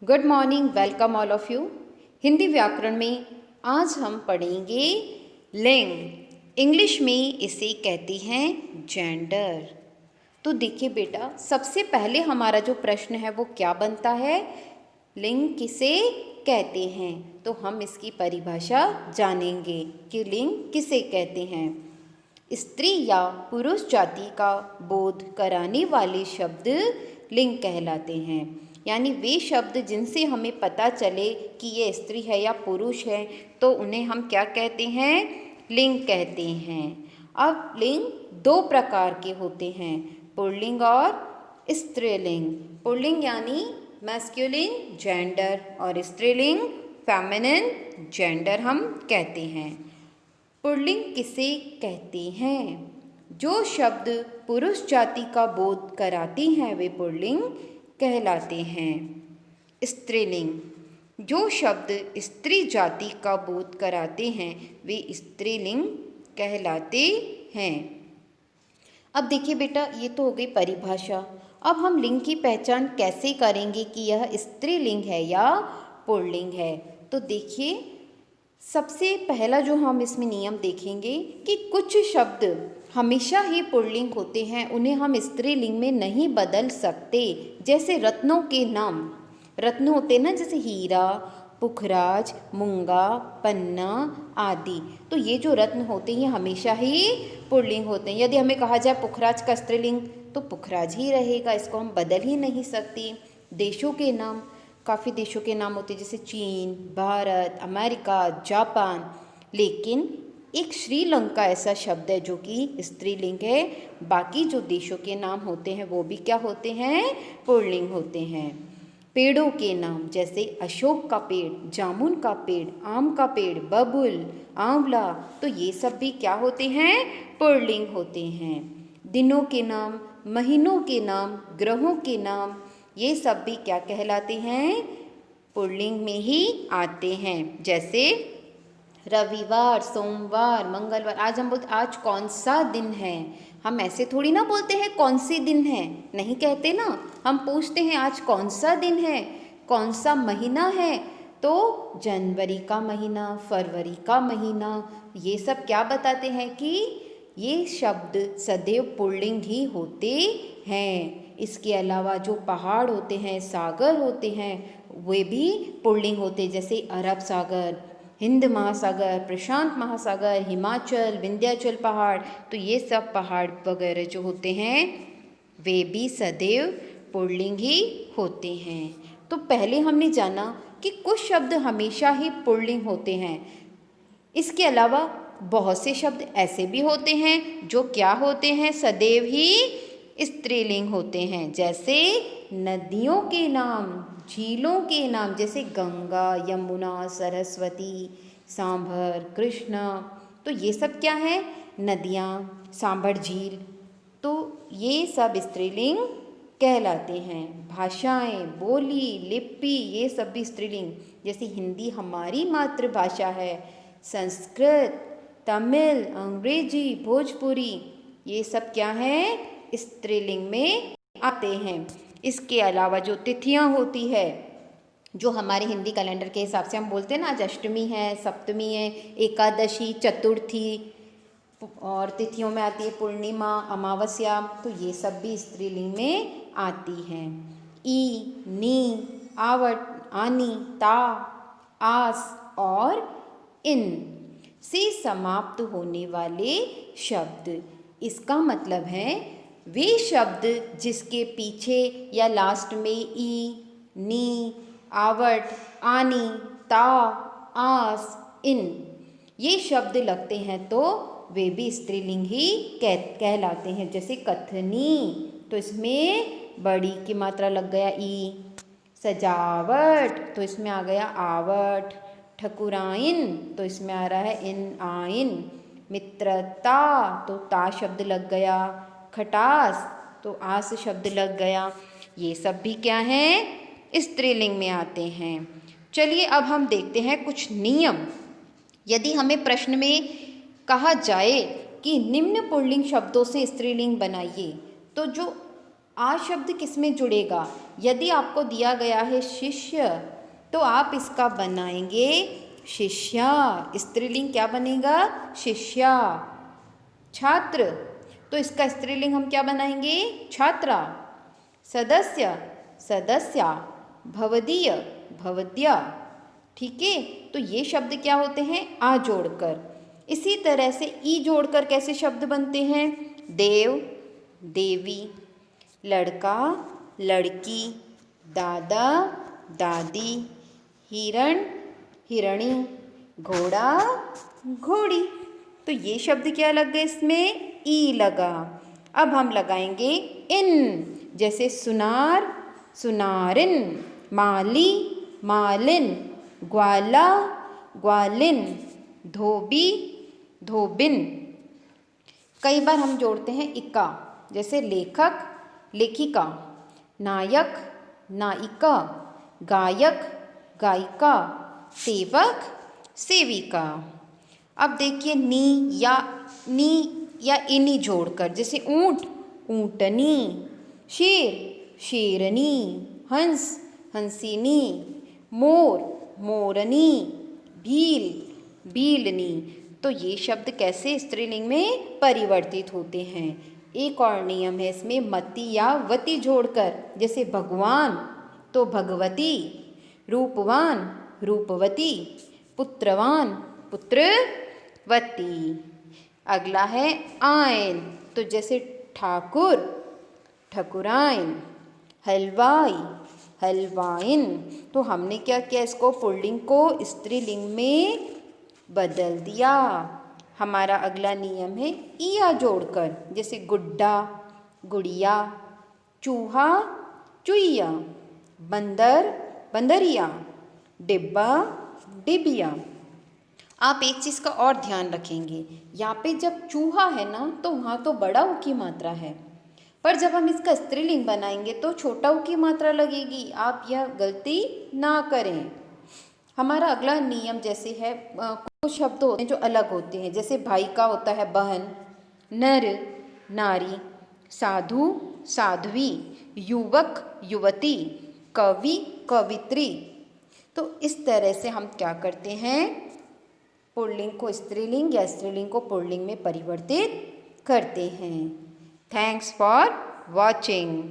Good morning, welcome all of you. Hindi व्याकरण में आज हम पढ़ेंगे लिंग। इंग्लिश में इसे कहते हैं जेंडर। तो देखिए बेटा, सबसे पहले हमारा जो प्रश्न है वो क्या बनता है, लिंग किसे कहते हैं। तो हम इसकी परिभाषा जानेंगे कि लिंग किसे कहते हैं। स्त्री या पुरुष जाति का बोध कराने वाले शब्द लिंग कहलाते हैं। यानी वे शब्द जिनसे हमें पता चले कि ये स्त्री है या पुरुष है, तो उन्हें हम क्या कहते हैं, लिंग कहते हैं। अब लिंग दो प्रकार के होते हैं, पुल्लिंग और स्त्रीलिंग। पुल्लिंग यानी मैस्कुलिन जेंडर और स्त्रीलिंग फेमिनिन जेंडर हम कहते हैं। पुल्लिंग किसे कहते हैं? जो शब्द पुरुष जाति का बोध कराती हैं वे पुल्लिंग कहलाते हैं। स्त्रीलिंग, जो शब्द स्त्री जाति का बोध कराते हैं वे स्त्रीलिंग कहलाते हैं। अब देखिए बेटा, ये तो हो गई परिभाषा। अब हम लिंग की पहचान कैसे करेंगे कि यह स्त्रीलिंग है या पुल्लिंग है। तो देखिए, सबसे पहला जो हम इसमें नियम देखेंगे कि कुछ शब्द हमेशा ही पुल्लिंग होते हैं, उन्हें हम स्त्रीलिंग में नहीं बदल सकते। जैसे रत्नों के नाम, रत्न होते हैं ना, जैसे हीरा, पुखराज, मूंगा, पन्ना आदि। तो ये जो रत्न होते हैं ये हमेशा ही पुल्लिंग होते हैं। यदि हमें कहा जाए पुखराज का स्त्रीलिंग तो पुखराज ही रहेगा, इसको हम बदल ही नहीं सकते। देशों के नाम, काफ़ी देशों के नाम होते हैं जैसे चीन, भारत, अमेरिका, जापान। लेकिन एक श्रीलंका ऐसा शब्द है जो कि स्त्रीलिंग है। बाकी जो देशों के नाम होते हैं वो भी क्या होते हैं, पुल्लिंग होते हैं। पेड़ों के नाम जैसे अशोक का पेड़, जामुन का पेड़, आम का पेड़, बबुल, आंवला, तो ये सब भी क्या होते हैं, पुल्लिंग होते हैं। दिनों के नाम, महीनों के नाम, ग्रहों के नाम, ये सब भी क्या कहलाते हैं, पुल्लिंग में ही आते हैं। जैसे रविवार, सोमवार, मंगलवार। आज हम बोलते आज कौन सा दिन है, हम ऐसे थोड़ी ना बोलते हैं कौन सी दिन है, नहीं कहते ना। हम पूछते हैं आज कौन सा दिन है, कौन सा महीना है। तो जनवरी का महीना, फरवरी का महीना, ये सब क्या बताते हैं कि ये शब्द सदैव पुल्लिंग ही होते हैं। इसके अलावा जो पहाड़ होते हैं, सागर होते हैं, वे भी पुल्लिंग होते हैं। जैसे अरब सागर, हिंद महासागर, प्रशांत महासागर, हिमाचल, विंध्याचल पहाड़, तो ये सब पहाड़ वगैरह जो होते हैं वे भी सदैव पुल्लिंग ही होते हैं। तो पहले हमने जाना कि कुछ शब्द हमेशा ही पुल्लिंग होते हैं। इसके अलावा बहुत से शब्द ऐसे भी होते हैं जो क्या होते हैं, सदैव ही स्त्रीलिंग होते हैं। जैसे नदियों के नाम, झीलों के नाम, जैसे गंगा, यमुना, सरस्वती, सांभर, कृष्णा, तो ये सब क्या है, नदियाँ, सांभर झील, तो ये सब स्त्रीलिंग कहलाते हैं। भाषाएं, बोली, लिपि, ये सब भी स्त्रीलिंग। जैसे हिंदी हमारी मातृभाषा है, संस्कृत, तमिल, अंग्रेजी, भोजपुरी, ये सब क्या है, स्त्रीलिंग में आते हैं। इसके अलावा जो तिथियां होती है, जो हमारे हिंदी कैलेंडर के हिसाब से हम बोलते हैं ना, आज अष्टमी है, सप्तमी है, एकादशी, चतुर्थी, और तिथियों में आती है पूर्णिमा, अमावस्या, तो ये सब भी स्त्रीलिंग में आती हैं। ई, नी, आवट, आनी, ता, आस और इन से समाप्त होने वाले शब्द। इसका मतलब है वे शब्द जिसके पीछे या लास्ट में ई, नी, आवट, आनी, ता, आस, इन ये शब्द लगते हैं तो वे भी स्त्रीलिंग ही कहलाते हैं। जैसे कथनी, तो इसमें बड़ी की मात्रा लग गया ई। सजावट, तो इसमें आ गया आवट। ठकुराइन, तो इसमें आ रहा है इन, आइन। मित्रता, तो ता शब्द लग गया। खटास, तो आस शब्द लग गया। ये सब भी क्या हैं, स्त्रीलिंग में आते हैं। चलिए अब हम देखते हैं कुछ नियम। यदि हमें प्रश्न में कहा जाए कि निम्न पुल्लिंग शब्दों से स्त्रीलिंग बनाइए, तो जो आ शब्द किस में जुड़ेगा? यदि आपको दिया गया है शिष्य तो आप इसका बनाएंगे शिष्या। स्त्रीलिंग क्या बनेगा? शिष्या। छात्र तो इसका स्त्रीलिंग हम क्या बनाएंगे? छात्रा। सदस्य सदस्या। भवदीय भवद्या। ठीक है, तो ये शब्द क्या होते हैं? आ जोड़कर। इसी तरह से ई जोड़कर कैसे शब्द बनते हैं? देव देवी, लड़का लड़की, दादा दादी, हिरण हिरणी, घोड़ा घोड़ी। तो ये शब्द क्या लग गए? इसमें ई लगा। अब हम लगाएंगे इन, जैसे सुनार सुनारिन, माली मालिन, ग्वाला ग्वालिन, धोबी धोबिन। कई बार हम जोड़ते हैं इक्का, जैसे लेखक लेखिका, नायक नायिका, गायक गायिका, सेवक सेविका। अब देखिए नी या इनी जोड़कर, जैसे ऊंट ऊंटनी, शेर शेरनी, हंस हंसिनी, मोर मोरनी, भील भीलनी। तो ये शब्द कैसे स्त्रीलिंग में परिवर्तित होते हैं? एक और नियम है इसमें मति या वति जोड़कर, जैसे भगवान तो भगवती, रूपवान रूपवती, पुत्रवान पुत्रवती। अगला है आयन, तो जैसे ठाकुर ठकुराइन, हलवाई हलवाइन। तो हमने क्या किया? इसको पुल्लिंग को स्त्रीलिंग में बदल दिया। हमारा अगला नियम है इया जोड़कर, जैसे गुड्डा गुड़िया, चूहा चुईया, बंदर बंदरिया, डिब्बा डिबिया। आप एक चीज़ का और ध्यान रखेंगे, यहाँ पे जब चूहा है ना तो वहाँ तो बड़ा ऊ की मात्रा है, पर जब हम इसका स्त्रीलिंग बनाएंगे तो छोटा ऊ की मात्रा लगेगी। आप यह गलती ना करें। हमारा अगला नियम जैसे है कुछ शब्द होते हैं जो अलग होते हैं, जैसे भाई का होता है बहन, नर नारी, साधु साध्वी, युवक युवती, कवि कवित्री। तो इस तरह से हम क्या करते हैं? पुल्लिंग को स्त्रीलिंग या स्त्रीलिंग को पुल्लिंग में परिवर्तित करते हैं। Thanks for watching.